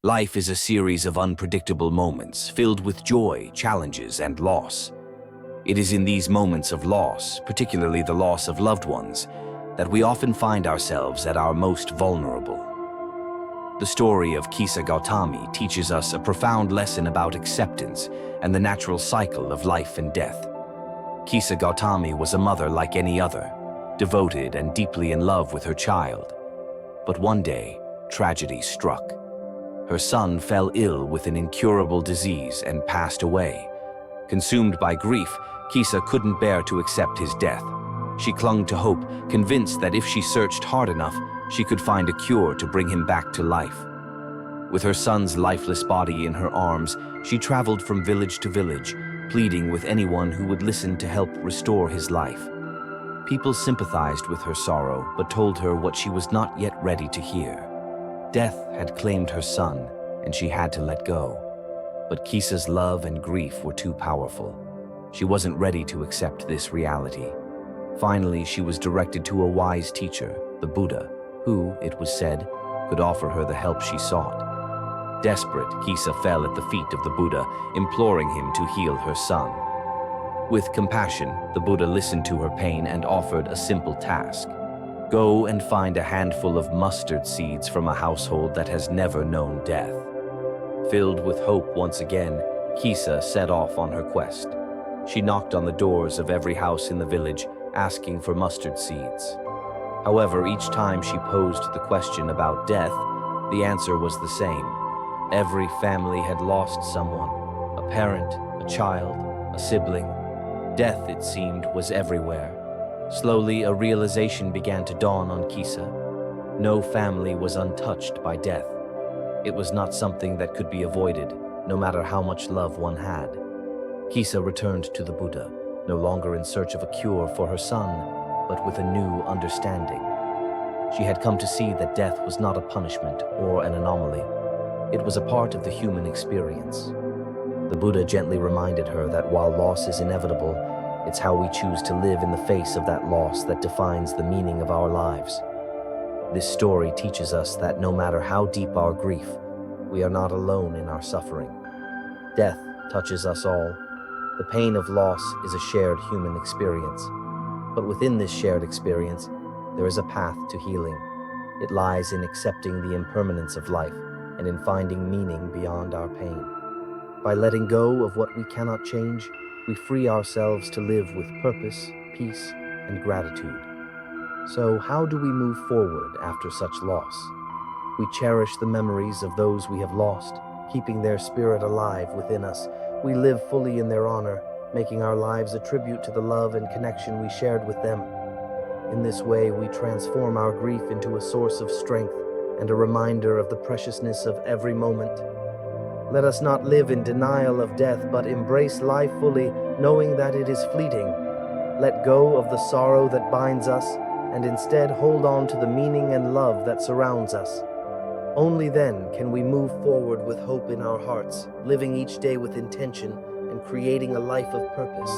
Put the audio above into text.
Life is a series of unpredictable moments filled with joy, challenges, and loss. It is in these moments of loss, particularly the loss of loved ones, that we often find ourselves at our most vulnerable. The story of Kisa Gautami teaches us a profound lesson about acceptance and the natural cycle of life and death. Kisa Gautami was a mother like any other, devoted and deeply in love with her child. But one day, tragedy struck. Her son fell ill with an incurable disease and passed away. Consumed by grief, Kisa couldn't bear to accept his death. She clung to hope, convinced that if she searched hard enough, she could find a cure to bring him back to life. With her son's lifeless body in her arms, she traveled from village to village, pleading with anyone who would listen to help restore his life. People sympathized with her sorrow, but told her what she was not yet ready to hear. Death had claimed her son, and she had to let go. But Kisa's love and grief were too powerful. She wasn't ready to accept this reality. Finally, she was directed to a wise teacher, the Buddha, who, it was said, could offer her the help she sought. Desperate, Kisa fell at the feet of the Buddha, imploring him to heal her son. With compassion, the Buddha listened to her pain and offered a simple task. Go and find a handful of mustard seeds from a household that has never known death. Filled with hope once again, Kisa set off on her quest. She knocked on the doors of every house in the village, asking for mustard seeds. However, each time she posed the question about death, the answer was the same. Every family had lost someone, a parent, a child, a sibling. Death, it seemed, was everywhere. Slowly, a realization began to dawn on Kisa. No family was untouched by death. It was not something that could be avoided, no matter how much love one had. Kisa returned to the Buddha, no longer in search of a cure for her son, but with a new understanding. She had come to see that death was not a punishment or an anomaly. It was a part of the human experience. The Buddha gently reminded her that while loss is inevitable, it's how we choose to live in the face of that loss that defines the meaning of our lives. This story teaches us that no matter how deep our grief, we are not alone in our suffering. Death touches us all. The pain of loss is a shared human experience. But within this shared experience, there is a path to healing. It lies in accepting the impermanence of life and in finding meaning beyond our pain. By letting go of what we cannot change, we free ourselves to live with purpose, peace, and gratitude. So how do we move forward after such loss? We cherish the memories of those we have lost, keeping their spirit alive within us. We live fully in their honor, making our lives a tribute to the love and connection we shared with them. In this way, we transform our grief into a source of strength and a reminder of the preciousness of every moment. Let us not live in denial of death, but embrace life fully, knowing that it is fleeting. Let go of the sorrow that binds us, and instead hold on to the meaning and love that surrounds us. Only then can we move forward with hope in our hearts, living each day with intention and creating a life of purpose.